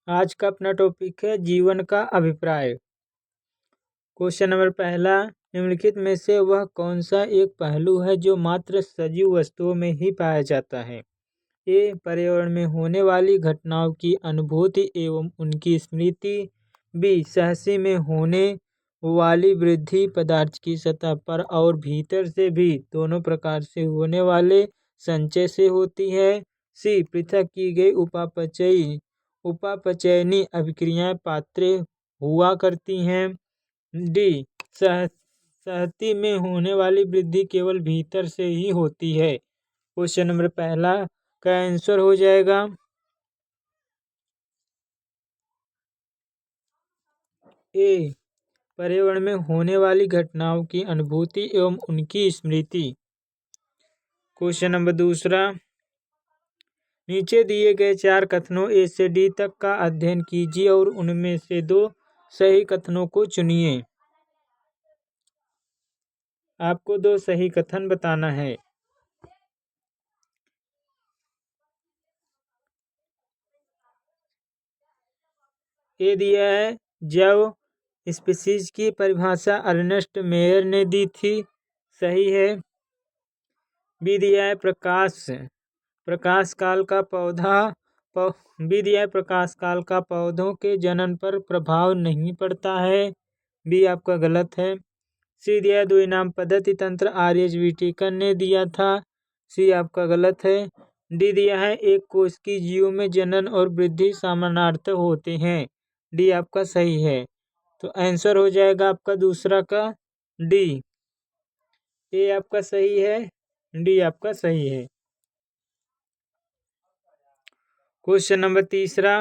आज का अपना टॉपिक है जीवन का अभिप्राय। क्वेश्चन नंबर पहला, निम्नलिखित में से वह कौन सा एक पहलू है जो मात्र सजीव वस्तुओं में ही पाया जाता है? ए, पर्यावरण में होने वाली घटनाओं की अनुभूति एवं उनकी स्मृति। बी, सहसी में होने वाली वृद्धि पदार्थ की सतह पर और भीतर से भी दोनों प्रकार से होने वाले संचय से होती है। सी, पृथक की गई उपापचयनी अभिक्रियाएं पात्र हुआ करती हैं। डी, सहती में होने वाली वृद्धि केवल भीतर से ही होती है। क्वेश्चन नंबर पहला का आंसर हो जाएगा ए, पर्यावरण में होने वाली घटनाओं की अनुभूति एवं उनकी स्मृति। क्वेश्चन नंबर दूसरा, नीचे दिए गए 4 कथनों ए से डी तक का अध्ययन कीजिए और उनमें से 2 सही कथनों को चुनिए। आपको 2 सही कथन बताना है। ए दिया है, जब स्पीशीज की परिभाषा अर्नेस्ट मेयर ने दी थी, सही है। बी दिया है, प्रकाश काल का पौधों के जनन पर प्रभाव नहीं पड़ता है, बी आपका गलत है। सी दिया है, द्विनाम पद्धति तंत्र आर्यज विटिकन ने दिया था, सी आपका गलत है। डी दिया है, एक कोश की जीव में जनन और वृद्धि समानार्थक होते हैं, डी आपका सही है। तो आंसर हो जाएगा आपका दूसरा का डी। ए आपका सही है, डी आपका सही है। क्वेश्चन नंबर तीसरा,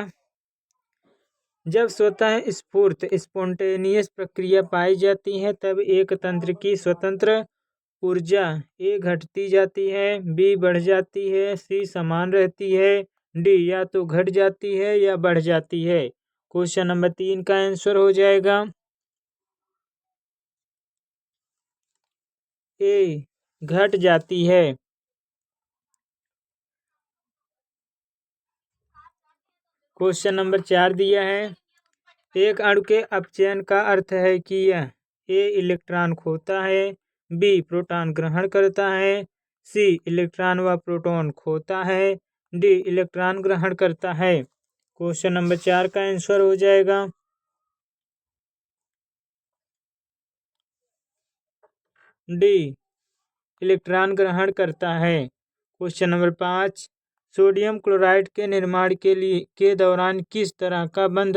जब स्वतः स्फूर्त स्पॉन्टेनियस प्रक्रिया पाई जाती है तब एक तंत्र की स्वतंत्र ऊर्जा ए घटती जाती है, बी बढ़ जाती है, सी समान रहती है, डी या तो घट जाती है या बढ़ जाती है। क्वेश्चन नंबर 3 का आंसर हो जाएगा ए, घट जाती है। क्वेश्चन नंबर 4 दिया है, एक अणु के अपचयन का अर्थ है कि यह ए, इलेक्ट्रॉन खोता है, बी, प्रोटॉन ग्रहण करता है, सी, इलेक्ट्रॉन व प्रोटॉन खोता है, डी, इलेक्ट्रॉन ग्रहण करता है। क्वेश्चन नंबर 4 का आंसर हो जाएगा डी, इलेक्ट्रॉन ग्रहण करता है। क्वेश्चन नंबर 5, सोडियम क्लोराइड के निर्माण के दौरान किस तरह का बंध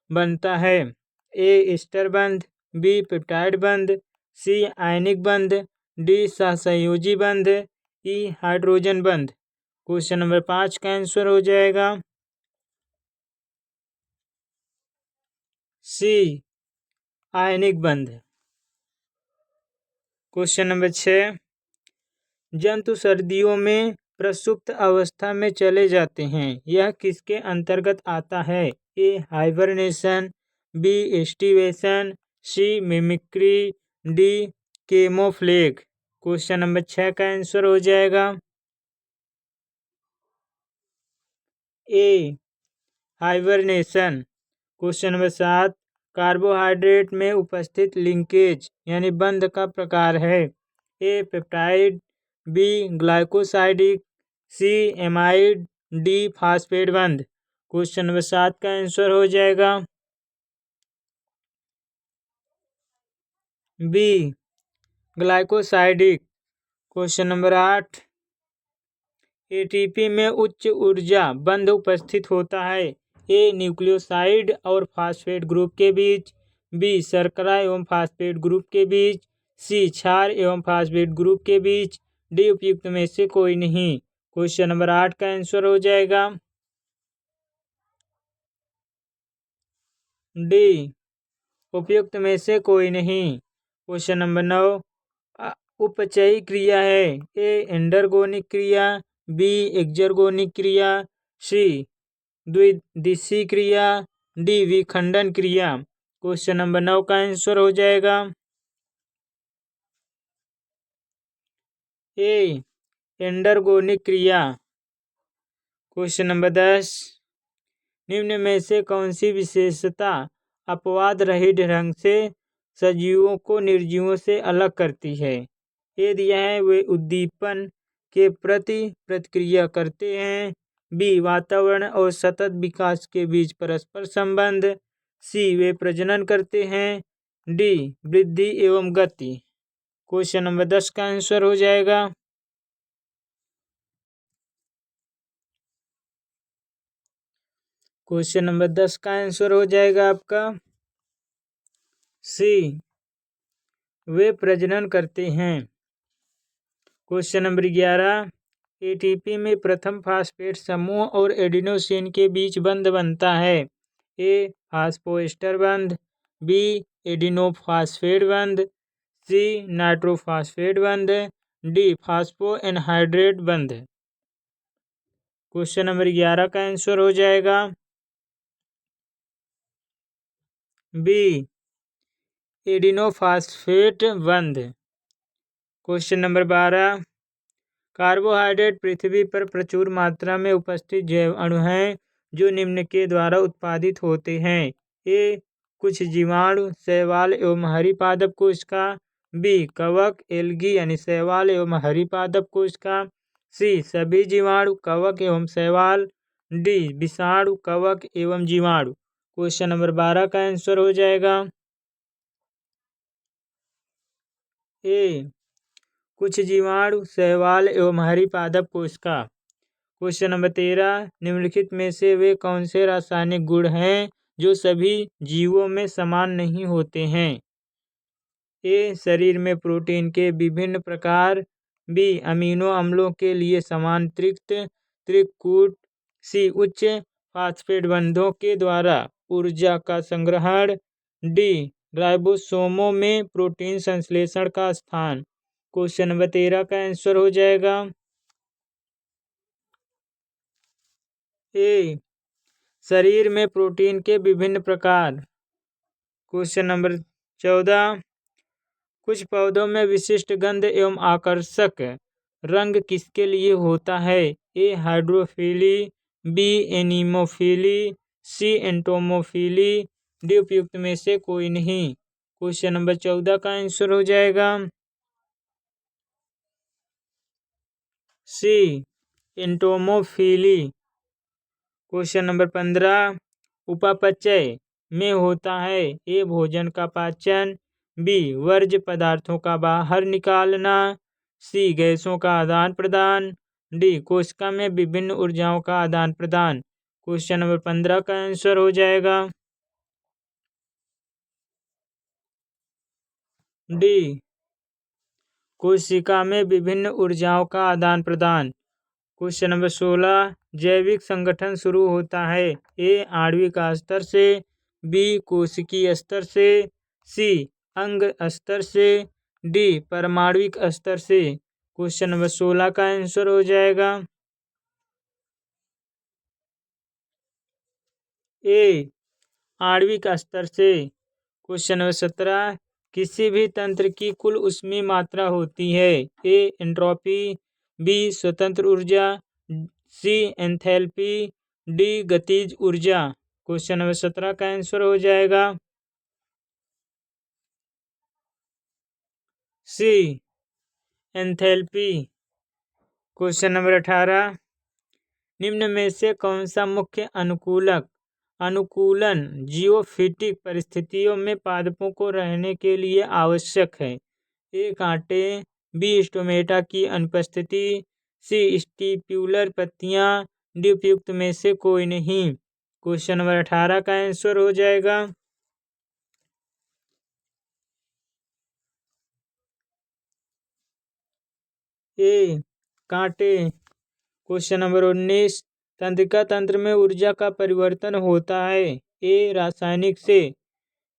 बनता है? ए, एस्टर बंध, बी, पेप्टाइड बंध, सी, आयनिक बंध, डी, सहसंयोजी बंध, ई, हाइड्रोजन बंध। क्वेश्चन नंबर 5 का आंसर हो जाएगा सी, आयनिक बंध। क्वेश्चन नंबर 6, जंतु सर्दियों में प्रसुप्त अवस्था में चले जाते हैं, यह किसके अंतर्गत आता है? A, hibernation, B, aestivation, C, mimicry, D, camouflage. Question number 6 का आंसर हो जाएगा A, hibernation. Question number 7, carbohydrate में उपस्थित लिंकेज यानी बंध का प्रकार है? A, peptide, B, glycosidic, C, amide, D, phosphate बंध। क्वेश्चन नंबर 7 का आंसर हो जाएगा B, glycosidic. Question number 8, ATP में उच्च ऊर्जा बंध उपस्थित होता है? ए, न्यूक्लियोसाइड और फास्फेट ग्रुप के बीच, बी, शर्करा एवं फास्फेट ग्रुप के बीच, सी, क्षार एवं फास्फेट ग्रुप के बीच, डी, उपयुक्त में से कोई नहीं। क्वेश्चन नंबर 8 का आंसर हो जाएगा डी, उपयुक्त में से कोई नहीं। क्वेश्चन नंबर 9, उपचयी क्रिया है? ए, एंडरगोनिक क्रिया, बी, एक्सर्गोनिक क्रिया, सी, द्विदिशीय क्रिया, डी, विखंडन क्रिया। क्वेश्चन नंबर 9 का आंसर हो जाएगा ए, एंडरगोनिक क्रिया। क्वेश्चन नंबर 10, निम्न में से कौन सी विशेषता अपवाद रहित ढंग से सजीवों को निर्जीवों से अलग करती है? यदि यह वे उद्दीपन के प्रति प्रतिक्रिया करते हैं। बी, वातावरण और सतत विकास के बीच परस्पर संबंध। सी, वे प्रजनन करते हैं। डी, वृद्धि एवं गति। क्वेश्चन नंबर 10 का आंसर हो जाएगा क्वेश्चन नंबर 10 का आंसर हो जाएगा आपका सी, वे प्रजनन करते हैं। क्वेश्चन नंबर 11, एटीपी में प्रथम फास्फेट समूह और एडिनोसिन के बीच बंध बनता है। ए, फास्फोएस्टर बंध। बी, एडिनोफास्फेट बंध। सी, नाइट्रोफास्फेट बंध। डी, फास्फो एनहाइड्रेट बंध। क्वेश्चन नंबर 11 का आंसर हो जाएगा बी, एडिनोफास्फेट बंध। क्वेश्चन नंबर 12, कार्बोहाइड्रेट पृथ्वी पर प्रचुर मात्रा में उपस्थित जैव अणु हैं जो निम्न के द्वारा उत्पादित होते हैं। ए, कुछ जीवाणु, शैवाल एवं हरी पादप कोशिका। बी, कवक, एल्गी यानी शैवाल एवं हरी पादप कोशिका। सी, सभी जीवाणु, कवक एवं शैवाल। डी, विषाणु, कवक एवं जीवाणु। क्वेश्चन नंबर 12 का आंसर हो जाएगा ए, कुछ जीवाणु, शैवाल एवं हरी पादप कोशिका। क्वेश्चन नंबर 13, निम्नलिखित में से वे कौन से रासायनिक गुण हैं जो सभी जीवों में समान नहीं होते हैं? ए, शरीर में प्रोटीन के विभिन्न प्रकार। बी, अमीनो अम्लों के लिए समान त्रिकूट। सी, उच्च फास्फेट बंधों के द्वारा ऊर्जा का संग्रहण। डी, राइबोसोमों में प्रोटीन संश्लेषण का स्थान। क्वेश्चन नंबर 13 का आंसर हो जाएगा ए, शरीर में प्रोटीन के विभिन्न प्रकार। क्वेश्चन नंबर 14, कुछ पौधों में विशिष्ट गंध एवं आकर्षक रंग किसके लिए होता है? A, hydrophily. B, anemophily. C, entomophily. D, उपयुक्त में से कोई नहीं। क्वेश्चन नंबर 14 का आंसर हो जाएगा सी, एंटोमोफिली। क्वेश्चन नंबर 15, उपापचय में होता है। ए, भोजन का पाचन। बी, वर्ज्य पदार्थों का बाहर निकालना। सी, गैसों का आदान प्रदान। डी, कोशिका में विभिन्न ऊर्जाओं का आदान प्रदान। क्वेश्चन नंबर 15 का आंसर हो जाएगा डी, कोशिका में विभिन्न ऊर्जाओं का आदान प्रदान। क्वेश्चन नंबर 16, जैविक संगठन शुरू होता है। ए, आणविक स्तर से। बी, कोशिकीय स्तर से। सी, अंग स्तर से। डी, परमाणविक स्तर से। क्वेश्चन नंबर 16 का आंसर हो जाएगा ए, आणविक स्तर से। क्वेश्चन नंबर 17, किसी भी तंत्र की कुल ऊष्मीय मात्रा होती है। ए, एंट्रोपी। बी, स्वतंत्र ऊर्जा। सी, एंथैल्पी। डी, गतिज ऊर्जा। क्वेश्चन नंबर 17 का आंसर हो जाएगा सी, एंथैल्पी। क्वेश्चन नंबर 18, निम्न में से कौन सा मुख्य अनुकूलन जियोफिटिक परिस्थितियों में पादपों को रहने के लिए आवश्यक है? ए, कांटे। बी, स्टोमेटा की अनुपस्थिति। सी, स्टिप्यूलर पत्तियां। डी, उपयुक्त में से कोई नहीं। क्वेश्चन नंबर 18 का आंसर हो जाएगा ए, कांटे। क्वेश्चन नंबर 19, तंत्रिका तंत्र में ऊर्जा का परिवर्तन होता है। ए, रासायनिक से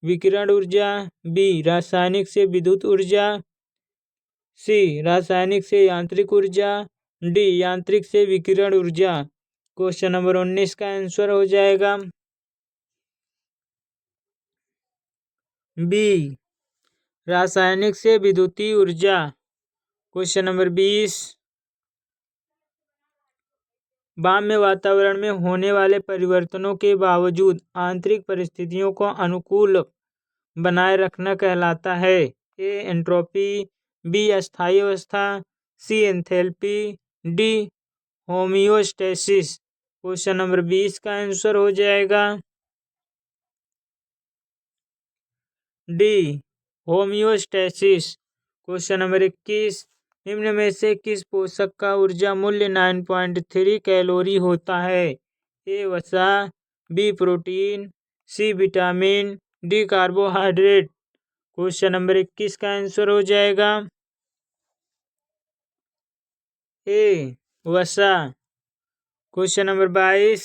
विकिरण ऊर्जा। बी, रासायनिक से विद्युत ऊर्जा। सी, रासायनिक से यांत्रिक ऊर्जा। डी, यांत्रिक से विकिरण ऊर्जा। क्वेश्चन नंबर 19 का आंसर हो जाएगा बी, रासायनिक से विद्युतीय ऊर्जा। क्वेश्चन नंबर 20, वाम्य वातावरण में होने वाले परिवर्तनों के बावजूद आंतरिक परिस्थितियों को अनुकूल बनाए रखना कहलाता है। ए एंट्रोपी, बी अस्थायी अवस्था, C enthalpy, D homeostasis. Question number 20 का आंसर हो जाएगा डी होमियोस्टेसिस। क्वेश्चन नंबर 21, निम्न में से किस पोषक का ऊर्जा मूल्य 9.3 कैलोरी होता है? ए वसा, B protein, C vitamin, D carbohydrate. Question number 21 का आंसर हो जाएगा ए वसा। क्वेश्चन नंबर 22,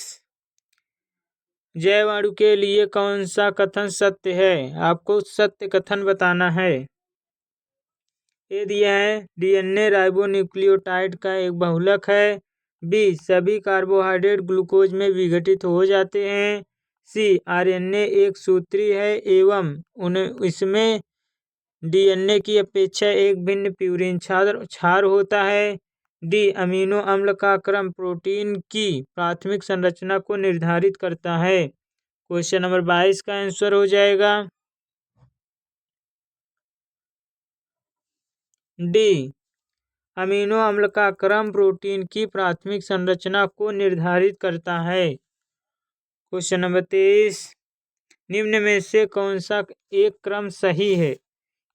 जैव अणु के लिए कौन सा कथन सत्य है? आपको सत्य कथन बताना है। ए दिया है डीएनए राइबोन्यूक्लियोटाइड का एक बहुलक है। बी सभी कार्बोहाइड्रेट ग्लूकोज में विघटित हो जाते हैं। सी आरएनए एक सूत्री है एवं इसमें डीएनए की अपेक्षा एक भिन्न प्यूरिन क्षार होता है। डी अमीनो अम्ल का क्रम प्रोटीन की प्राथमिक संरचना को निर्धारित करता है। क्वेश्चन नंबर 22 का आंसर हो जाएगा डी अमीनो अम्ल का क्रम प्रोटीन की प्राथमिक संरचना को निर्धारित करता है। क्वेश्चन नंबर 23, निम्न में से कौन सा एक क्रम सही है?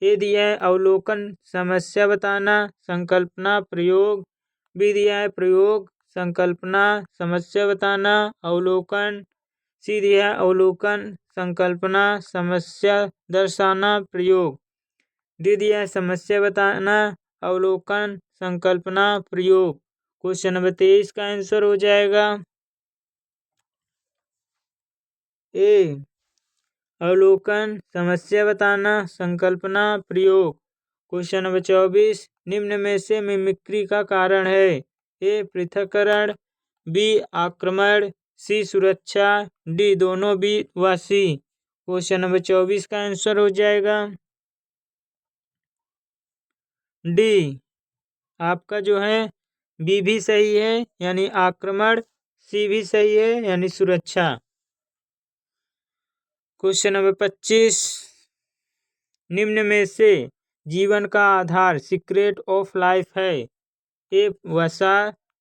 ए दिया है अवलोकन, समस्या बताना, संकल्पना, प्रयोग। बी दिया है प्रयोग, संकल्पना, समस्या बताना, अवलोकन। सी दिया है अवलोकन, संकल्पना, समस्या दर्शाना, प्रयोग। डी दिया है समस्या बताना, अवलोकन, संकल्पना, प्रयोग। क्वेश्चन नंबर 23 का आंसर हो जाएगा ए अवलोकन, समस्या बताना, संकल्पना, प्रयोग। क्वेश्चन नंबर 24, निम्न में से मिमिक्री का कारण है? ए पृथक्करण, बी आक्रमण, सी सुरक्षा, डी दोनों बी व सी। क्वेश्चन नंबर 24 का आंसर हो जाएगा डी आपका जो है बी भी सही है यानी आक्रमण, सी भी सही है यानी सुरक्षा। क्वेश्चन नंबर 25, निम्न में से जीवन का आधार सीक्रेट ऑफ लाइफ है? ए वसा,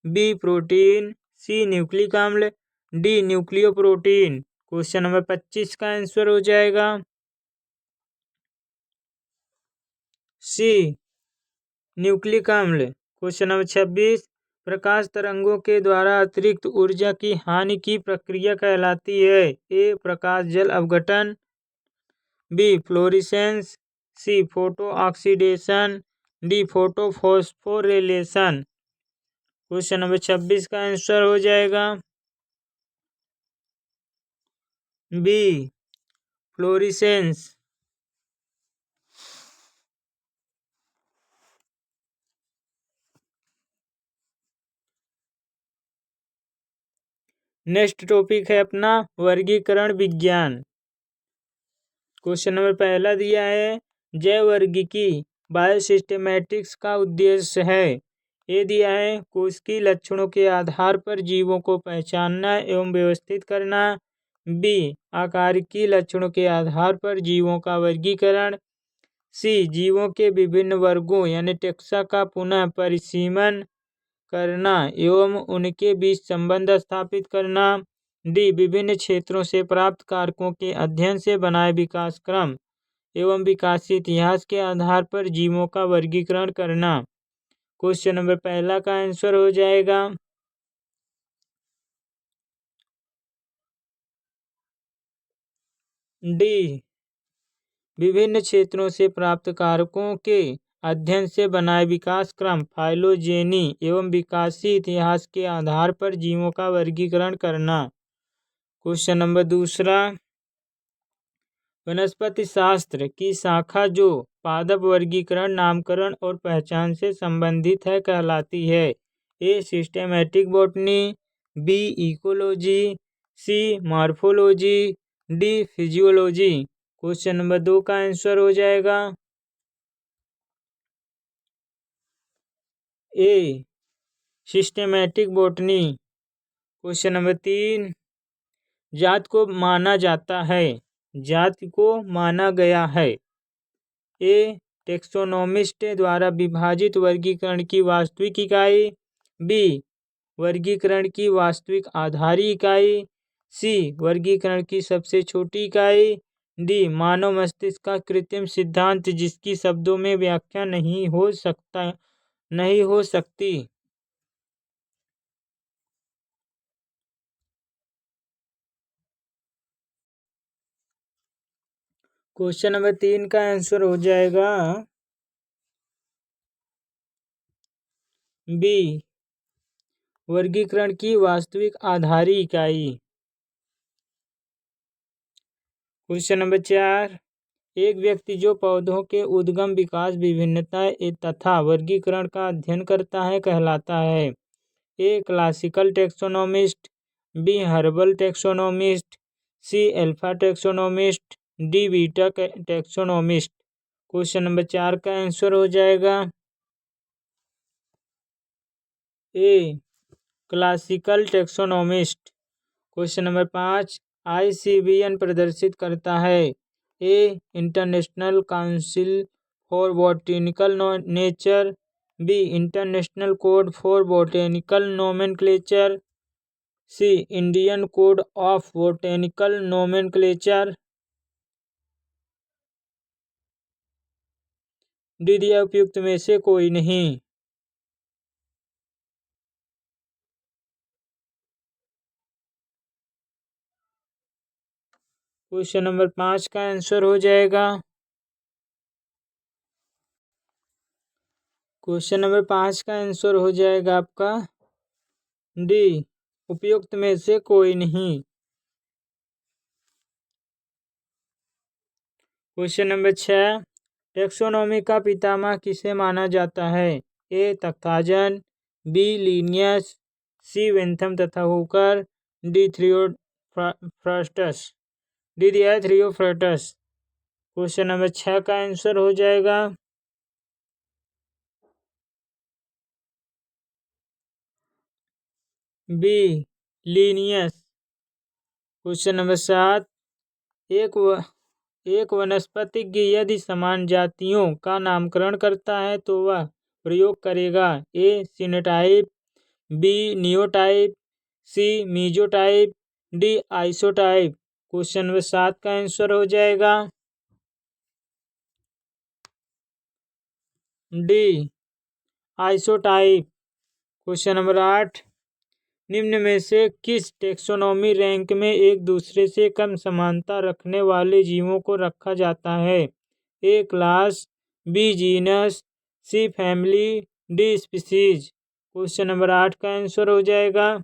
बी प्रोटीन, सी न्यूक्लिक अम्ल, डी न्यूक्लियोप्रोटीन। क्वेश्चन नंबर 25 का आंसर हो जाएगा सी न्यूक्लिक अम्ल। क्वेश्चन नंबर 26, प्रकाश तरंगों के द्वारा अतिरिक्त ऊर्जा की हानि की प्रक्रिया कहलाती है? ए प्रकाश जल अपघटन, B fluorescence, C photo oxidation, D photo phosphorylation. Question number 26 का आंसर हो जाएगा बी फ्लोरेसेंस। नेक्स्ट टॉपिक है अपना वर्गीकरण विज्ञान। क्वेश्चन नंबर पहला दिया है जैव वर्गीकी बायोसिस्टेमैटिक्स का उद्देश्य है। ये दिया है कोशिकीय लक्षणों के आधार पर जीवों को पहचानना एवं व्यवस्थित करना। बी आकारिकी लक्षणों के आधार पर जीवों का वर्गीकरण। सी जीवों के विभिन्न वर्गों यानी टेक्सा का पुनः परिसीमन करना एवं उनके बीच संबंध स्थापित करना। डी विभिन्न क्षेत्रों से प्राप्त कारकों के अध्ययन से बनाए विकास क्रम एवं विकासीय इतिहास के आधार पर जीवों का वर्गीकरण करना। क्वेश्चन नंबर पहला का आंसर हो जाएगा डी विभिन्न क्षेत्रों से प्राप्त कारकों के अध्ययन से बनाए विकास क्रम फाइलोजेनी एवं विकासीय इतिहास के आधार पर जीवों का वर्गीकरण करना। क्वेश्चन नंबर दूसरा, वनस्पति शास्त्र की शाखा जो पादप वर्गीकरण, नामकरण और पहचान से संबंधित है कहलाती है? A systematic botany, B ecology, C morphology, D physiology. Question number 2 का आंसर हो जाएगा A systematic botany. Question number 3, जात को माना जाता है, जाति को माना गया है। ए टेक्सोनोमिस्ट द्वारा विभाजित वर्गीकरण की वास्तविक इकाई, बी वर्गीकरण की वास्तविक आधारी इकाई, सी वर्गीकरण की सबसे छोटी इकाई, डी मानव मस्तिष्क का कृत्रिम सिद्धांत जिसकी शब्दों में व्याख्या नहीं हो सकती। क्वेश्चन नंबर 3 का आंसर हो जाएगा बी वर्गीकरण की वास्तविक आधारी इकाई। क्वेश्चन नंबर 4, एक व्यक्ति जो पौधों के उद्गम, विकास, विभिन्नता तथा वर्गीकरण का अध्ययन करता है कहलाता है। A classical taxonomist, B herbal taxonomist, C alpha taxonomist, D beta taxonomist. Question number 4 का आंसर हो जाएगा A classical taxonomist. Question number 5, ICBN प्रदर्शित करता है। A international council for botanical nature, B international code for botanical nomenclature, C Indian code of botanical nomenclature, D दिया उपयुक्त में से कोई नहीं। क्वेश्चन नंबर 5 का आंसर हो जाएगा क्वेश्चन नंबर 5 का आंसर हो जाएगा आपका डी उपयुक्त में से कोई नहीं। क्वेश्चन नंबर 6, टेक्सोनोमी का पितामह किसे माना जाता है। ए तख्ताजन, बी लीनियस, सी वेंथम तथा हुकर, डी थ्रियोफ्रास्टस। डी दिया है थ्रियोफ्रास्टस। क्वेश्चन नंबर 6 का आंसर हो जाएगा बी लीनियस। क्वेश्चन नंबर 7, एक वनस्पतिज्ञ यदि समान जातियों का नामकरण करता है तो वह प्रयोग करेगा। ए सिनोटाइप, बी नियोटाइप, सी मीजोटाइप, डी आइसोटाइप। क्वेश्चन नंबर 7 का आंसर हो जाएगा डी आइसोटाइप। क्वेश्चन नंबर 8, निम्न में से किस टेक्सोनोमी रैंक में एक दूसरे से कम समानता रखने वाले जीवों को रखा जाता है। A class, B genus, C family, D species. Question number 8 का आंसर हो जाएगा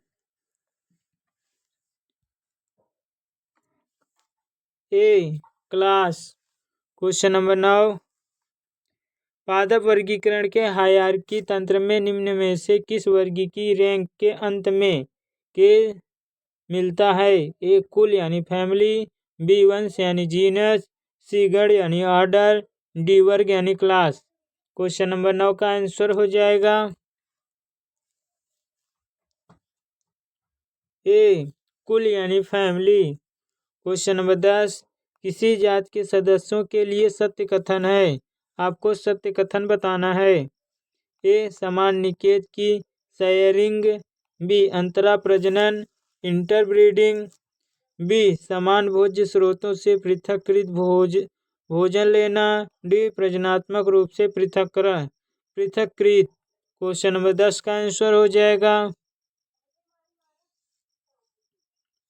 ए क्लास। क्वेश्चन नंबर 9, पादप वर्गीकरण के हायरार्की तंत्र में निम्न में से किस वर्ग की रैंक के अंत में के मिलता है। ए कुल यानी फैमिली, बी वंश यानी जीनस, सी गण यानी ऑर्डर, डी वर्ग यानी क्लास। क्वेश्चन नंबर 9 का आंसर हो जाएगा ए कुल यानी फैमिली। क्वेश्चन नंबर 10, किसी जात के सदस्यों के लिए सत्य कथन है। आपको सत्य कथन बताना है। ए समान निषेध की शेयरिंग, बी अंतरा प्रजनन इंटरब्रीडिंग, बी समान भोज्य स्रोतों से पृथककृत भोजन लेना, डी प्रजनात्मक रूप से पृथककृत। क्वेश्चन नंबर 10 का आंसर हो जाएगा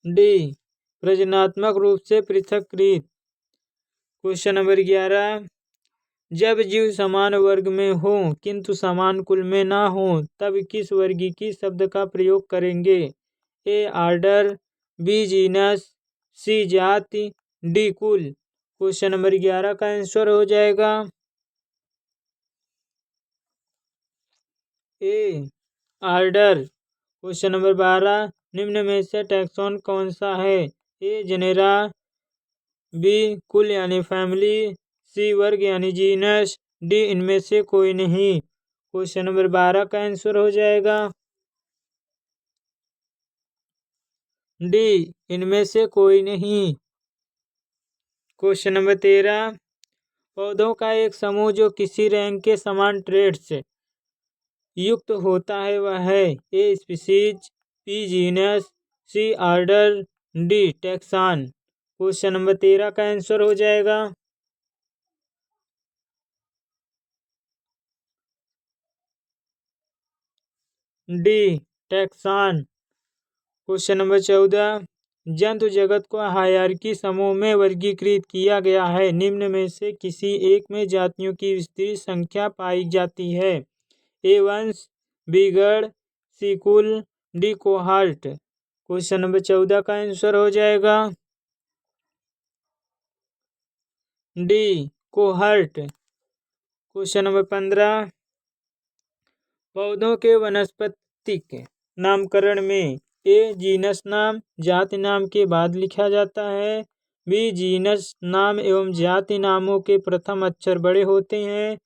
डी प्रजनात्मक रूप से पृथककृत। क्वेश्चन नंबर 11, जब जीव समान वर्ग में हो किंतु समान कुल में ना हो तब किस वर्ग की शब्द का प्रयोग करेंगे। ए ऑर्डर, बी जीनस, सी जाति, डी कुल। क्वेश्चन नंबर 11 का आंसर हो जाएगा ए ऑर्डर। क्वेश्चन नंबर 12, निम्न में से टैक्सॉन कौन सा है। ए जेनेरा, बी कुल यानी फैमिली, सी वर्ग यानी जीनस, डी इनमें से कोई नहीं। क्वेश्चन नंबर 12 का आंसर हो जाएगा डी इनमें से कोई नहीं। क्वेश्चन नंबर 13, पौधों का एक समूह जो किसी रैंक के समान ट्रेड्स युक्त होता है वह है A species, B genus, C order, D taxon. Question number 13 का आंसर हो जाएगा डी टैक्सान। क्वेश्चन नंबर 14, जंतु जगत को हायरार्की समूह में वर्गीकृत किया गया है। निम्न में से किसी एक में जातियों की विस्तृत संख्या पाई जाती है। ए वंश, बी गण, सी कुल, डी कोहार्ट। क्वेश्चन नंबर 14 का आंसर हो जाएगा डी कोहार्ट। क्वेश्चन नंबर 15, पौधों के वानस्पतिक नामकरण में ए जीनस नाम जाति नाम के बाद लिखा जाता है, बी जीनस नाम एवं जाति नामों के प्रथम अक्षर बड़े होते हैं,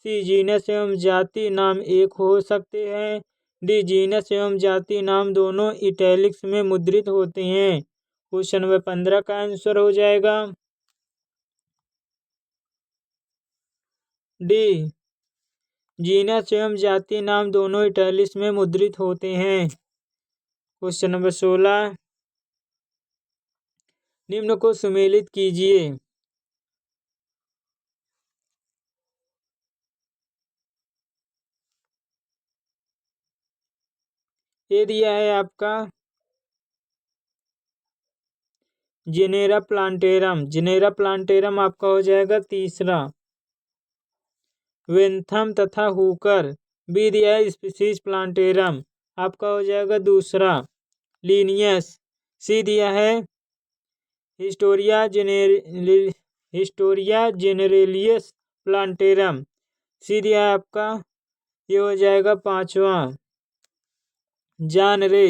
सी जीनस एवं जाति नाम एक हो सकते हैं, डी जीनस एवं जाति नाम दोनों इटैलिक्स में मुद्रित होते हैं। क्वेश्चन नंबर 15 का आंसर हो जाएगा डी जीनस एवं जाति नाम दोनों इटैलिक्स में मुद्रित होते हैं। क्वेश्चन नंबर 16, निम्न को सुमेलित कीजिए। ये दिया है आपका जेनेरा प्लांटेरम। जेनेरा प्लांटेरम आपका हो जाएगा तीसरा। वेंथम तथा हुकर बी दिया है स्पीसीज प्लांटेरम, आपका हो जाएगा दूसरा। लीनियस सी दिया है हिस्टोरिया जेनेरेलियस प्लांटेरम, सी दिया है आपका, ये हो जाएगा पांचवा। जान रे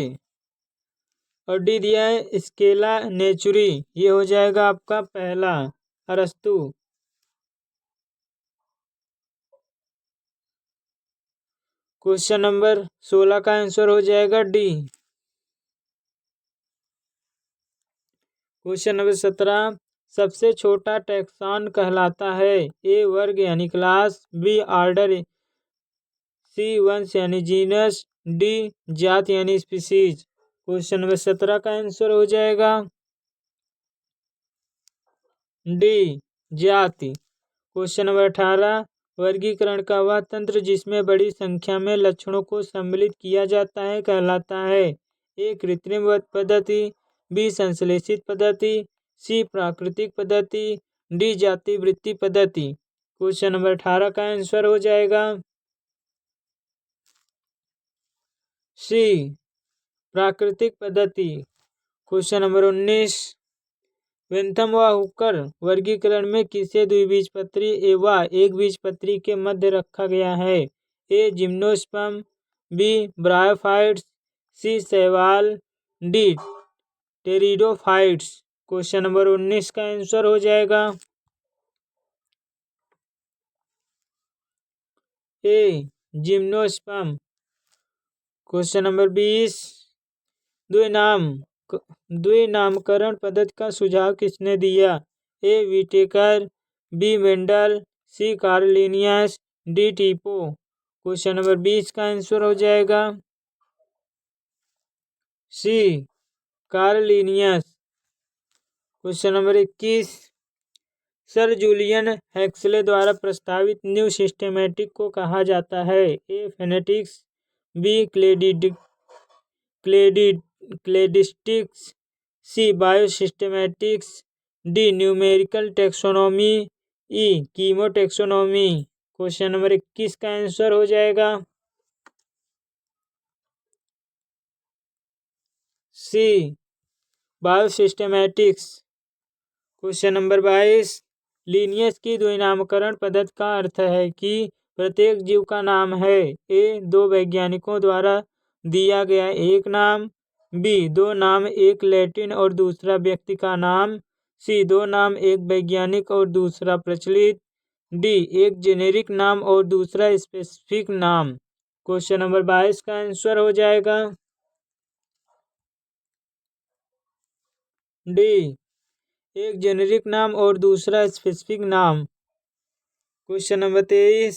और डी दिया है स्केला नेचुरी, ये हो जाएगा आपका पहला। अरस्तु। क्वेश्चन नंबर 16 का आंसर हो जाएगा डी। क्वेश्चन नंबर 17, सबसे छोटा टैक्सॉन कहलाता है ए वर्ग यानी क्लास, बी ऑर्डर, सी वंश यानी जीनस, डी जात यानी स्पीसीज। क्वेश्चन नंबर 17 का आंसर हो जाएगा डी जाति। क्वेश्चन नंबर 18, वर्गीकरण का वह तंत्र जिसमें बड़ी संख्या में लक्षणों को सम्मिलित किया जाता है कहलाता है ए कृत्रिम पद्धति, बी संश्लेषित पद्धति, सी प्राकृतिक पद्धति, डी जाति वृत्ति पद्धति। क्वेश्चन नंबर 18 का आंसर हो जाएगा सी प्राकृतिक पद्धति। क्वेश्चन नंबर 19, वेंथम व हुकर वर्गीकरण में किसे द्विबीजपत्री एवं एक बीजपत्री के मध्य रखा गया है ए जिम्नोस्पर्म, बी ब्रायोफाइट्स, सी शैवाल, डी टेरिडोफाइट्स। क्वेश्चन नंबर 19 का आंसर हो जाएगा ए जिम्नोस्पर्म। क्वेश्चन नंबर 20, द्विनामकरण पद्धति का सुझाव किसने दिया A Whittaker, B Mendel, C Carl Linnaeus, D Tippo. Question number 20 का आंसर हो जाएगा C Carl Linnaeus. Question number 21, sir Julian Huxley द्वारा प्रस्तावित न्यू सिस्टेमेटिक को कहा जाता है A phenetics, B cladistics, C biosystematics, D numerical taxonomy, E chemotaxonomy. Question number 21 का आंसर हो जाएगा C biosystematics. Question number 22, Linnaeus की द्विनामकरण पद्धति का अर्थ है कि प्रत्येक जीव का नाम है ए दो वैज्ञानिकों द्वारा दिया गया एक नाम, बी दो नाम एक लैटिन और दूसरा व्यक्ति का नाम, सी दो नाम एक वैज्ञानिक और दूसरा प्रचलित, डी एक जेनेरिक नाम और दूसरा स्पेसिफिक नाम। क्वेश्चन नंबर 22 का आंसर हो जाएगा डी एक जेनेरिक नाम और दूसरा स्पेसिफिक नाम। क्वेश्चन नंबर 23,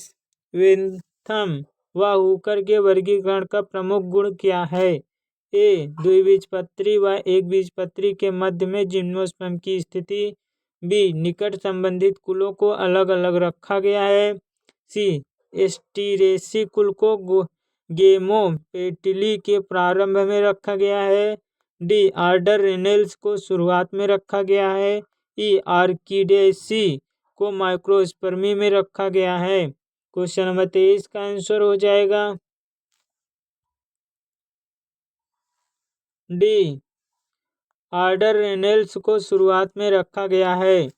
वेंथम व हुकर के वर्गीकरण का प्रमुख गुण क्या है? ए द्विबीजपत्री व एकबीजपत्री के मध्य में जिम्नोस्पर्म की स्थिति। बी निकट संबंधित कुलों को अलग अलग रखा गया है। सी एस्टीरेसी कुल को गेमोपेटिली के प्रारंभ में रखा गया है। डी आर्डर रेनेल्स को शुरुआत में रखा गया है। ई आर्किडेसी को माइक्रोस्पर्मी में रखा गया है। क्वेश्चन नंबर 23 का आंसर हो जाएगा डी आर्डर रेनेल्स को शुरुआत में रखा गया है।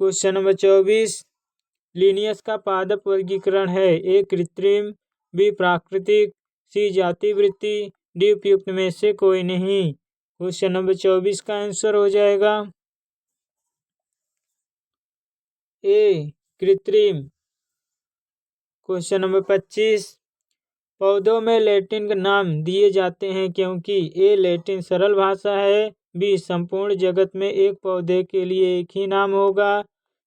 क्वेश्चन नंबर 24, लिनियस का पादप वर्गीकरण है। ए कृत्रिम, बी प्राकृतिक, सी जातिवृत्ति, डी उपयुक्त में से कोई नहीं। क्वेश्चन नंबर 24 का आंसर हो जाएगा ए कृत्रिम। क्वेश्चन नंबर 25, पौधों में लैटिन नाम दिए जाते हैं क्योंकि ए लैटिन सरल भाषा है। बी संपूर्ण जगत में एक पौधे के लिए एक ही नाम होगा।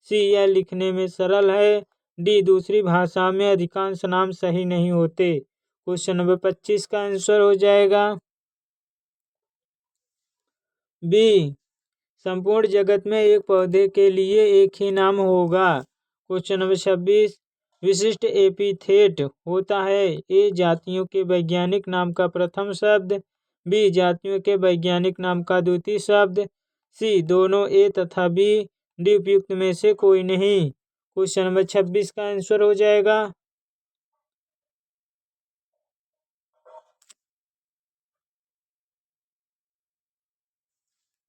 सी यह लिखने में सरल है। डी दूसरी भाषा में अधिकांश नाम सही नहीं होते। क्वेश्चन नंबर 25 का आंसर हो जाएगा बी संपूर्ण जगत में एक पौधे के लिए एक ही नाम होगा। क्वेश्चन नंबर 26, विशिष्ट एपिथेट होता है। ए जातियों के वैज्ञानिक नाम का प्रथम शब्द, बी जातियों के वैज्ञानिक नाम का द्वितीय शब्द, सी दोनों ए तथा बी, डी उपयुक्त में से कोई नहीं। क्वेश्चन नंबर 26 का आंसर हो जाएगा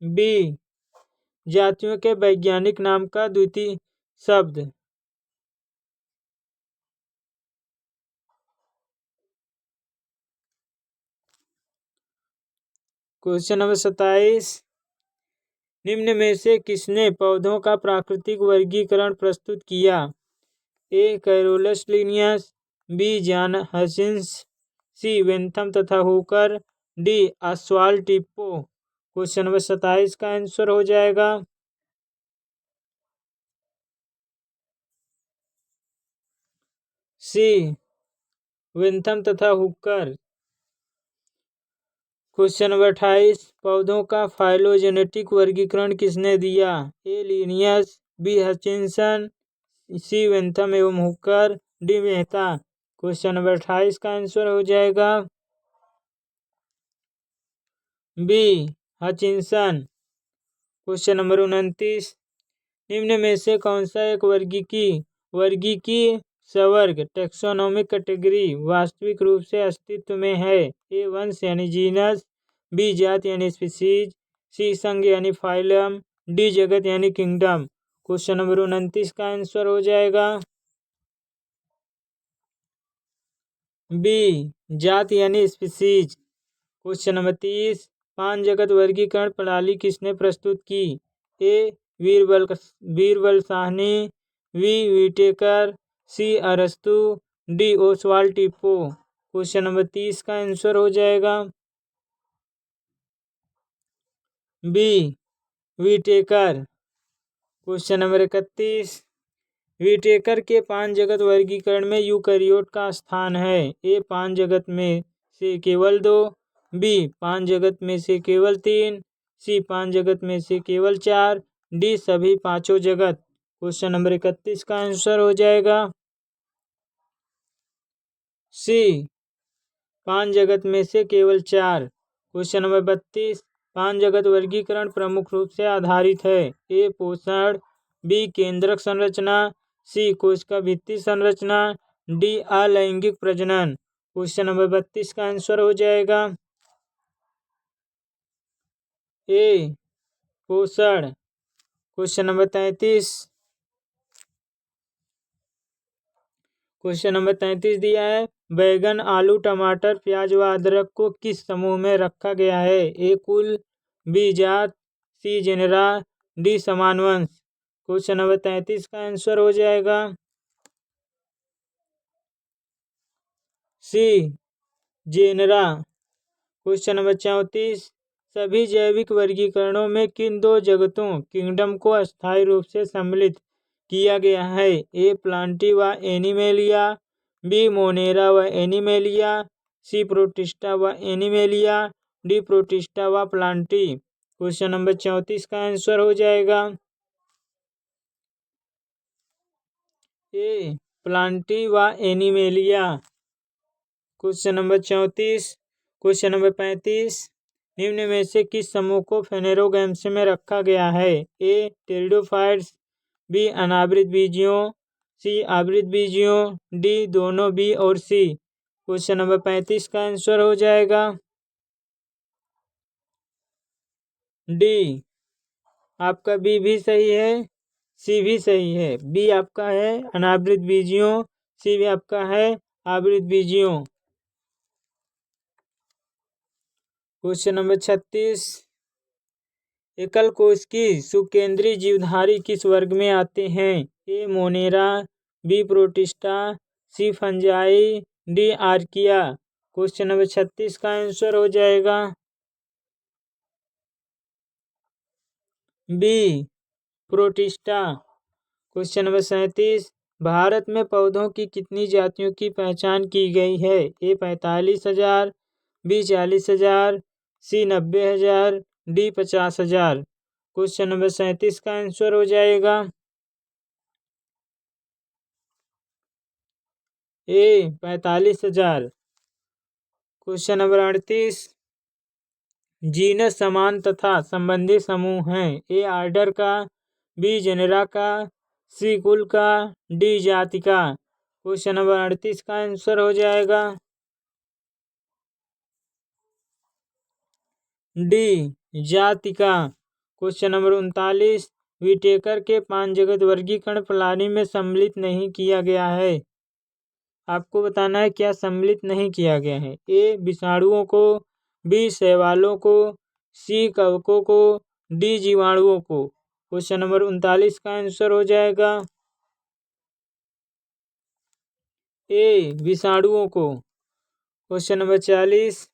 बी जातियों के वैज्ञानिक नाम का द्वितीय शब्द। क्वेश्चन नंबर 27, निम्न में से किसने पौधों का प्राकृतिक वर्गीकरण प्रस्तुत किया? ए कैरोलस लिनियस, बी जॉन हचिंस, सी वेंथम तथा Hooker, D Oswald टिप्पो। Question number 27 का आंसर हो जाएगा सी वेंथम तथा हुकर। क्वेश्चन नंबर 28, पौधों का फाइलोजेनेटिक वर्गीकरण किसने दिया? ए लिनियस, बी हचिंसन, सी वेंथम एवं Hooker, D Mehta. Question number 28 का आंसर हो जाएगा बी हचिंसन। क्वेश्चन नंबर 29, निम्न में से कौन सा एक वर्गीकी सवर्ग टेक्सोनोमिक कैटेगरी वास्तविक रूप से अस्तित्व में है? ए वंश यानी जीनस, बी जात यानी स्पीसीज, सी संघ यानी फाइलम, डी जगत यानी किंगडम। क्वेश्चन नंबर 29 का आंसर हो जाएगा बी जात यानी स्पीसीज। क्वेश्चन नंबर 30, पांच जगत वर्गीकरण प्रणाली किसने प्रस्तुत की? A Birbal Sahni, B Whittaker, C अरस्तु, D Oswald Tippo. Question number 30 का आंसर हो जाएगा B Whittaker. Question number 31, Whittaker के पांच जगत वर्गीकरण में यूकैरियोट का स्थान है। ए पांच जगत में से केवल 2, बी पांच जगत में से केवल 3, सी पांच जगत में से केवल 4, डी सभी पांचों जगत। क्वेश्चन नंबर 31 का आंसर हो जाएगा सी पांच जगत में से केवल 4। क्वेश्चन नंबर 32, पांच जगत वर्गीकरण प्रमुख रूप से आधारित है। ए पोषण, बी केंद्रक संरचना, सी कोशिका भित्ति संरचना, डी अलैंगिक प्रजनन। क्वेश्चन नंबर 32 का आंसर हो जाएगा ए पोषण। क्वेश्चन नंबर 33, क्वेश्चन नंबर 33 दिया है, बैगन, आलू, टमाटर, प्याज व अदरक को किस समूह में रखा गया है? ए कुल, बी जात, सी जेनेरा, डी समान वंश। क्वेश्चन नंबर 33 का आंसर हो जाएगा सी जेनेरा। क्वेश्चन नंबर 34, सभी जैविक वर्गीकरणों में किन दो जगतों किंगडम को अस्थायी रूप से सम्मिलित किया गया है? ए प्लांटी व एनिमेलिया, बी मोनेरा व एनिमेलिया, सी प्रोटिस्टा व एनिमेलिया, डी प्रोटिस्टा व प्लांटी। क्वेश्चन नंबर 34 का आंसर हो जाएगा ए प्लांटी व animalia. Question number 34। Question number 35, निम्न में से किस समूह को फेनेरोगैम्स में रखा गया है? ए टेरिडोफाइट्स, बी अनावृत बीजियों, सी आवृत बीजियों, डी दोनों बी और सी। क्वेश्चन नंबर 35 का आंसर हो जाएगा डी। आपका बी भी सही है, सी भी सही है। बी आपका है अनावृत बीजियों, सी भी आपका है आवृत बीजियों। क्वेश्चन नंबर 36, एकल कोश की सुकेंद्रीय जीवधारी किस वर्ग में आते हैं? A Monera, B Protista, C fungi, D Archaea. Question number 36 का आंसर हो जाएगा बी प्रोटिस्टा। क्वेश्चन नंबर 37, भारत में पौधों की कितनी जातियों की पहचान की गई है? ए 45,000, बी 40,000, सी 90,000, डी 50,000। क्वेश्चन नंबर 37 का आंसर हो जाएगा ए 45,000। क्वेश्चन नंबर 38, जीनस समान तथा संबंधी समूह हैं? ए आर्डर का, बी जेनेरा का, सी कुल का, डी जाति का। क्वेश्चन नंबर 38 का आंसर हो जाएगा डी जाति का। क्वेश्चन नंबर 39, विटेकर के पांच जगत वर्गीकरण प्रणाली में सम्मिलित नहीं किया गया है। आपको बताना है क्या सम्मिलित नहीं किया गया है। ए विषाणुओं को, बी शैवालों को, सी कवकों को, डी जीवाणुओं को। क्वेश्चन नंबर 39 का आंसर हो जाएगा ए विषाणुओं को। क्वेश्चन नंबर 40,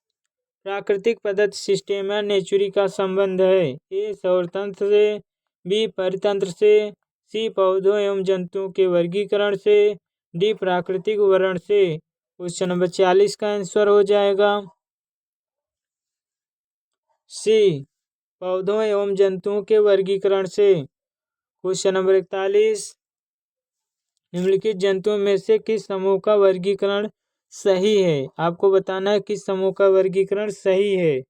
प्राकृतिक पदार्थ सिस्टम या नेचुरी का संबंध है? ए सौरतंत्र से, बी परितंत्र से, सी पौधों एवं जंतुओं के वर्गीकरण से, डी प्राकृतिक वर्ण से। क्वेश्चन नंबर 40 का आंसर हो जाएगा सी पौधों एवं जंतुओं के वर्गीकरण से। क्वेश्चन नंबर 41, निम्नलिखित जंतुओं में से किस समूह का वर्गीकरण सही है? आपको बताना है किस समूह का वर्गीकरण सही है।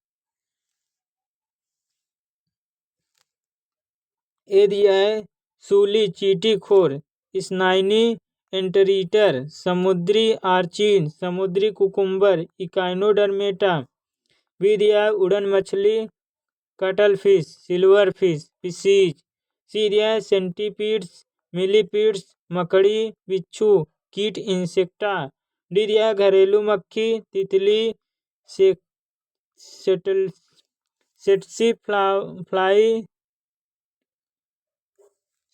ए दिया है सूली चींटीखोर, स्नाइनी एंटरीटर, समुद्री आर्चिन, समुद्री कुकुम्बर, इकाइनोडर्मेटा। बी दिया है उड़न मछली, cuttle fish, silver fish, fishes. सी दिया है सेंटीपीड्स, मिलीपीड्स, मकड़ी, बिच्छू, कीट, इंसेक्टा। डी दिया है घरेलू मक्खी, तितली, सेटसी फ्लाई,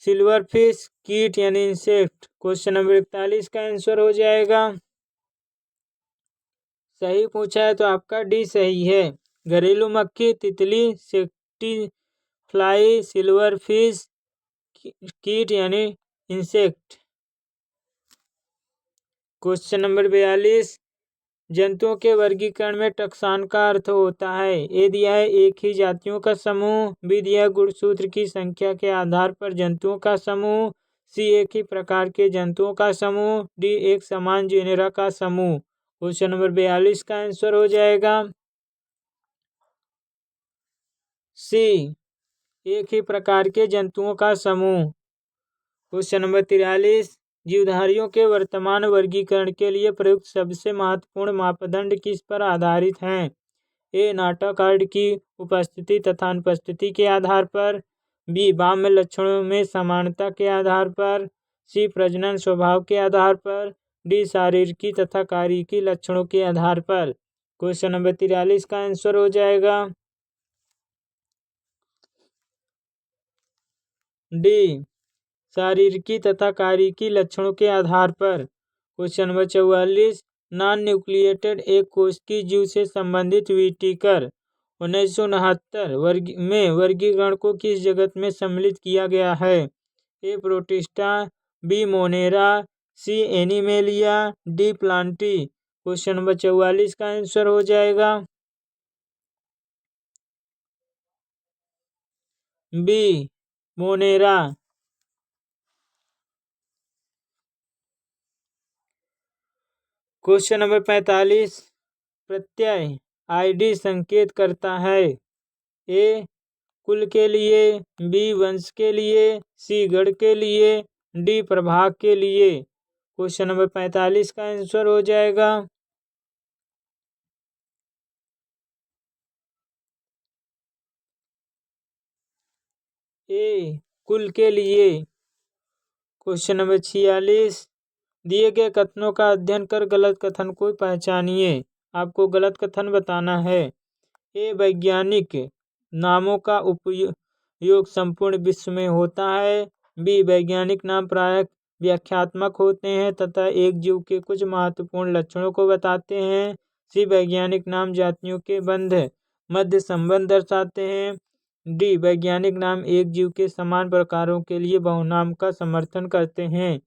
सिल्वर फिश, कीट यानी इंसेक्ट। क्वेश्चन नंबर 41 का आंसर हो जाएगा सही पूछा है तो आपका डी सही है। घरेलू मक्खी, तितली, सेक्टी फ्लाई, सिल्वर फिश, कीट यानी इंसेक्ट। क्वेश्चन नंबर 42, जंतुओं के वर्गीकरण में टकसान का अर्थ होता है? ए दिया है एक ही जातियों का समूह, बी दिया है गुणसूत्र की संख्या के आधार पर जंतुओं का समूह, सी एक ही प्रकार के जंतुओं का समूह, डी एक समान जेनेरा का समूह। क्वेश्चन नंबर 42 का आंसर हो जाएगा सी एक ही प्रकार के जंतुओं का समूह। क्वेश्चन नंबर 43, जीवधारियों के वर्तमान वर्गीकरण के लिए प्रयुक्त सबसे महत्वपूर्ण मापदंड किस पर आधारित हैं? ए नाटकार्ड की उपस्थिति तथा अनुपस्थिति के आधार पर, बी बाह्य लक्षणों में समानता के आधार पर, सी प्रजनन स्वभाव के आधार पर, डी शारीरिकी तथा कार्यकी लक्षणों के आधार पर। क्वेश्चन नंबर 43 का आंसर हो जाएगा डी शारीरिकी तथा कार्यकी लक्षणों के आधार पर। क्वेश्चन नंबर 44, नॉन न्यूक्लिएटेड एक कोशिकीय जीव से संबंधित विटीकर 1969 में वर्गीकरण को किस जगत में सम्मिलित किया गया है? A Protista, B Monera, C Animalia, D Plantae. Question number 44 का आंसर हो जाएगा बी मोनेरा। क्वेश्चन नंबर 45, प्रत्यय आईडी संकेत करता है? ए कुल के लिए, बी वंश के लिए, सी गढ़ के लिए, डी प्रभाग के लिए। क्वेश्चन नंबर 45 का आंसर हो जाएगा ए कुल के लिए। क्वेश्चन नंबर 46, दिए गए कथनों का अध्ययन कर गलत कथन को पहचानिए। आपको गलत कथन बताना है। ए वैज्ञानिक नामों का उपयोग संपूर्ण विश्व में होता है। बी वैज्ञानिक नाम प्रायः व्याख्यात्मक होते हैं तथा एक जीव के कुछ महत्वपूर्ण लक्षणों को बताते हैं। सी वैज्ञानिक नाम जातियों के मध्य संबंध दर्शाते हैं। डी वैज्ञानिक नाम एक जीव के समान प्रकारों के लिए बहुनाम का समर्थन करते हैं।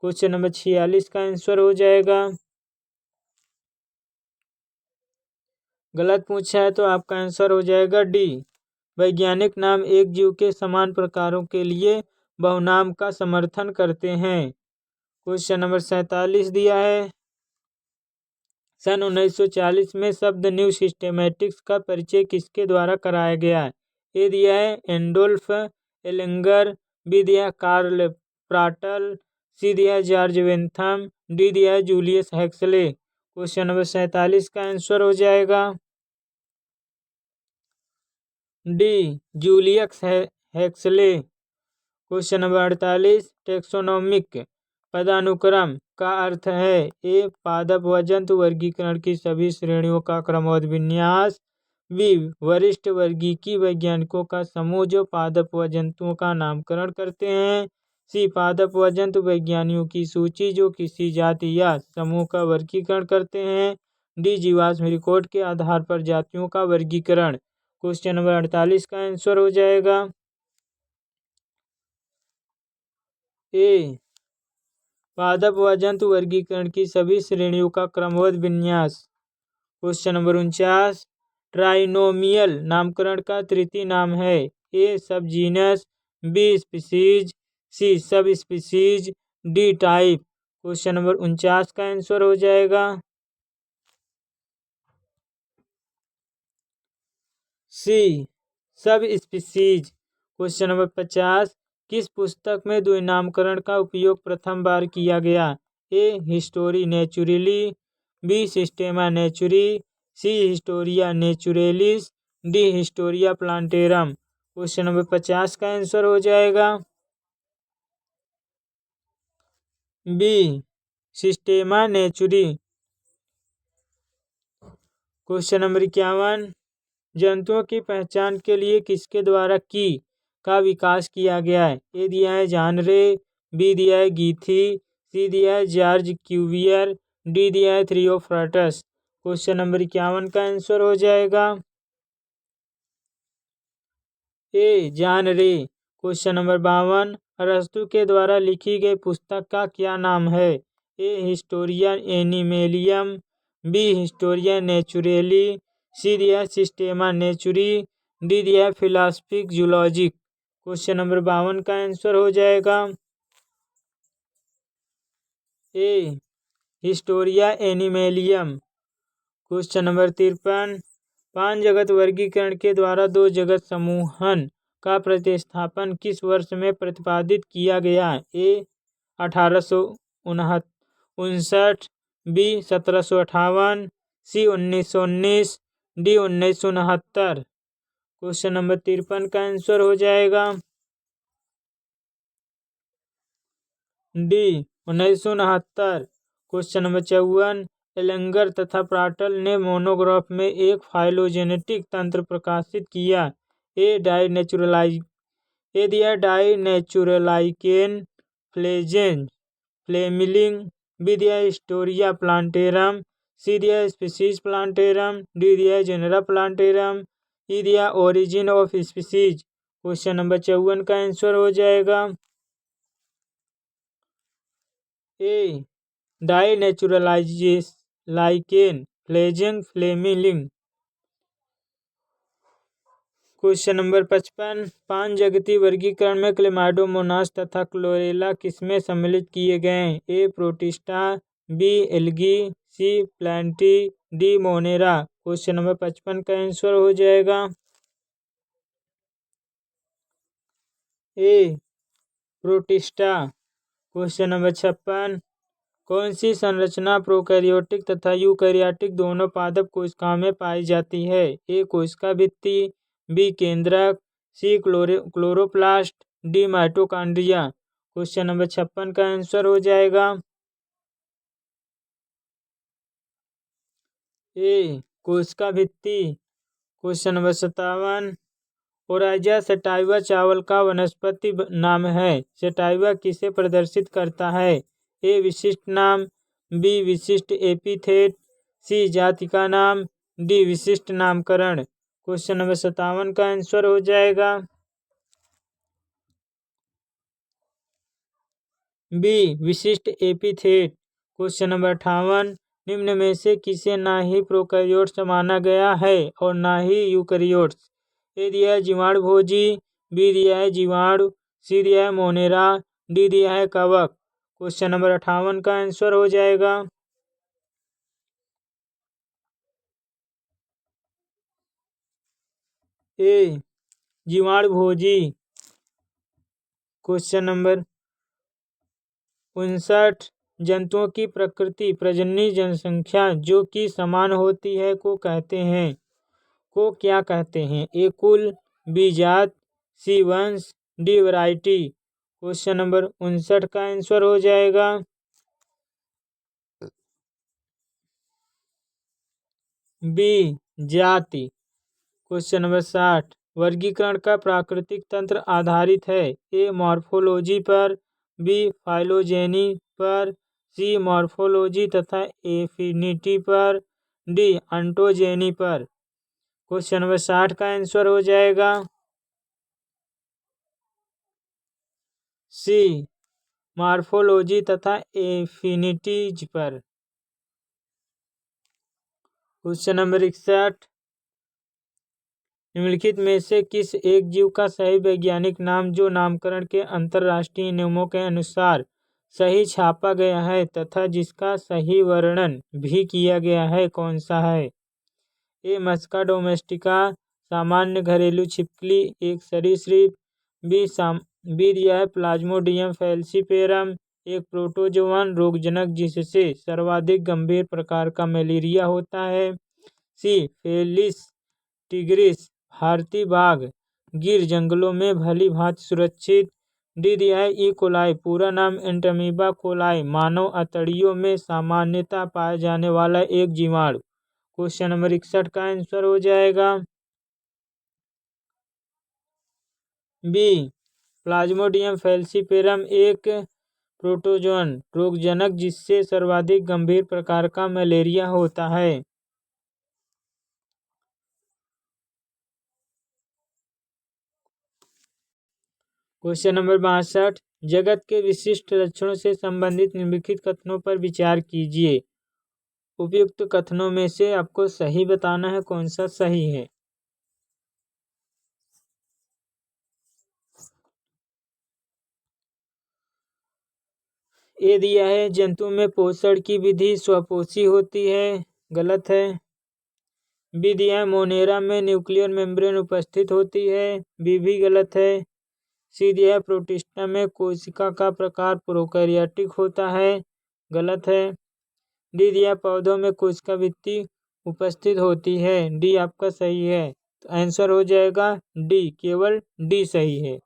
क्वेश्चन नंबर 46 का आंसर हो जाएगा गलत पूछा है तो आपका आंसर हो जाएगा डी वैज्ञानिक नाम एक जीव के समान प्रकारों के लिए बहुनाम का समर्थन करते हैं। क्वेश्चन नंबर 47 दिया है, सन 1940 में शब्द न्यू सिस्टेमेटिक्स का परिचय किसके द्वारा कराया गया? ए दिया है एंडोल्फ एलेंगर, बी दिया है कार्ल प्राटल, सी दिया है जॉर्ज वेंथम, डी दिया है जूलियस हेक्सले। क्वेश्चन नंबर 47 का आंसर हो जाएगा D Julius Huxley. Question number 48, taxonomic पदानुक्रम का अर्थ है? ए पादप व जंतु वर्गीकरण की सभी श्रेणियों का क्रमबद्ध विन्यास, बी वरिष्ठ वर्गीकी वैज्ञानिकों का समूह जो पादप व जंतुओं का नामकरण करते हैं, सी पादप व जंतु वैज्ञानिकों की सूची जो किसी जाति या समूह का वर्गीकरण करते हैं, डी जीवाश्म रिकॉर्ड के आधार पर जातियों का वर्गीकरण। क्वेश्चन नंबर 48 का आंसर हो जाएगा ए पादप व जंतु वर्गीकरण की सभी श्रेणियों का क्रमबद्ध विन्यास। क्वेश्चन नंबर 49, ट्राइनोमियल नामकरण का तृतीय नाम है? ए सब जीनस, बी स्पीसीज, सी sub species, D type. Question number 49 का आंसर हो जाएगा सी सब स्पीसीज। क्वेश्चन नंबर 50, किस पुस्तक में द्विनामकरण का उपयोग प्रथम बार किया गया? A Histoire Naturelle, B Systema Naturae, C Historia Naturalis, D Historia Plantarum. Question number 50 का आंसर हो जाएगा B Systema Naturae. Question number 51, जंतुओं की पहचान के लिए किसके द्वारा की का विकास किया गया है? ए दिया है जानरे, बी दिया है गीथी, सी दिया है जॉर्ज क्यूवियर, डी दिया है थ्रियोफ्राटस। क्वेश्चन नंबर 51 का आंसर हो जाएगा ए जानरे। क्वेश्चन नंबर 52, अरस्तु के द्वारा लिखी गई पुस्तक का क्या नाम है? ए हिस्टोरिया एनिमेलियम, बी हिस्टोरिया नेचुरेली, सी दिया सिस्टेमा नेचुरी, डी दिया फिलासफिक जूलॉजिक। क्वेश्चन नंबर 52 का आंसर हो जाएगा ए हिस्टोरिया एनिमेलियम। क्वेश्चन नंबर 53, पांच जगत वर्गीकरण के द्वारा दो जगत समूहन का प्रतिस्थापन किस वर्ष में प्रतिपादित किया गया? ए 1859, बी 1758, सी 1919, डी 1969। क्वेश्चन नंबर 53 का आंसर हो जाएगा डी 1969। क्वेश्चन नंबर 54, एलेंगर तथा प्राटल ने मोनोग्राफ में एक फाइलोजेनेटिक तंत्र प्रकाशित किया। ए डाई नेचुरलाइकेन फ्लेमिलिंग, बी दिया हिस्टोरिया प्लांटेरम, सी दिया स्पीसीज प्लांटेरम, डी दिया जेनरा प्लांटेरम, ई दिया origin of species. Question number 54 का आंसर हो जाएगा ए डाई नेचुरलाइजेस लाइकेन फ्लेजिंग फ्लेमिलिंग। क्वेश्चन नंबर 55 पांच जगती वर्गीकरण में क्लेमाइडोमोनास तथा क्लोरेला किसमें सम्मिलित किए गए हैं? A Protista, B algae, C Plantae, D Monera. Question number 55 का आंसर हो जाएगा ए प्रोटिस्टा। क्वेश्चन नंबर 56 कौन सी संरचना प्रोकैरियोटिक तथा यूकैरियोटिक दोनों पादप कोशिकाओं में पाई जाती है? ए कोशिका भित्ति, बी केंद्रक, C chloroplast, D mitochondria. Question number 56 का आंसर हो जाएगा ए कोशिका भित्ति। क्वेश्चन नंबर 57 ओराइजा सेटाइवा चावल का वनस्पति नाम है। सेटाइवा किसे प्रदर्शित करता है? ए विशिष्ट नाम, बी विशिष्ट एपिथेट, सी जाति का नाम, डी विशिष्ट नामकरण। क्वेश्चन नंबर 57 का आंसर हो जाएगा बी विशिष्ट एपिथेट। क्वेश्चन नंबर 58 निम्न में से किसे ना ही प्रोकैरियोट्स माना गया है और ना ही यूकैरियोट्स? ए दिया है जीवाणु भोजी, बी दिया है जीवाणु, सी दिया है मोनेरा, डी दिया है कवक। क्वेश्चन नंबर 58 का आंसर हो जाएगा ए जीवाणु भोजी। क्वेश्चन नंबर 59 जंतुओं की प्रकृति प्रजननी जनसंख्या जो कि समान होती है को कहते हैं, को क्या कहते हैं? ए कुल, बी जात, सी वंश, डी वैरायटी। क्वेश्चन नंबर 59 का आंसर हो जाएगा बी जाति। क्वेश्चन नंबर 60 वर्गीकरण का प्राकृतिक तंत्र आधारित है। ए मॉर्फोलॉजी पर, बी फाइलोजेनी पर, सी मॉर्फोलॉजी तथा एफिनिटी पर, डी ऑन्टोजेनी पर। क्वेश्चन नंबर 60 का आंसर हो जाएगा सी मॉर्फोलॉजी तथा एफिनिटीज पर। क्वेश्चन नंबर 61 निम्नलिखित में से किस एक जीव का सही वैज्ञानिक नाम जो नामकरण के अंतरराष्ट्रीय नियमों के अनुसार सही छापा गया है तथा जिसका सही वर्णन भी किया गया है कौन सा है? ए मस्का डोमेस्टिका सामान्य घरेलू छिपकली एक सरीसृप, बी दिया है प्लाज्मोडियम फैल्सीपेरम एक प्रोटोजोआन रोगजनक जिससे सर्वाधिक गंभीर प्रकार का मलेरिया होता है, सी फेलिस टिग्रिस भारतीय बाघ गिर जंगलों में भली भांति सुरक्षित, डी दिया है ई कोलाई पूरा नाम एंटमीबा कोलाई मानव अतड़ियों में सामान्यतः पाया जाने वाला एक जीवाणु। क्वेश्चन नंबर 61 का आंसर हो जाएगा बी प्लाज्मोडियम फैल्सीपेरम एक प्रोटोजोन रोगजनक जिससे सर्वाधिक गंभीर प्रकार का मलेरिया होता है। क्वेश्चन नंबर 62 जगत के विशिष्ट लक्षणों से संबंधित निम्नलिखित कथनों पर विचार कीजिए। उपयुक्त कथनों में से आपको सही बताना है कौन सा सही है। ए दिया है जंतु में पोषण की विधि स्वपोषी होती है, गलत है। बी दिया है मोनेरा में न्यूक्लियर मेम्ब्रेन उपस्थित होती है, बी भी गलत है। सी दिया है प्रोटिस्टा में कोशिका का प्रकार प्रोकैरियोटिक होता है, गलत है। डी दिया पौधों में कोशिका भित्ति उपस्थित होती है, डी आपका सही है। तो आंसर हो जाएगा डी, केवल डी सही है।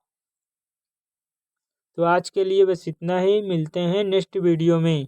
तो आज के लिए बस इतना ही, मिलते हैं नेक्स्ट वीडियो में।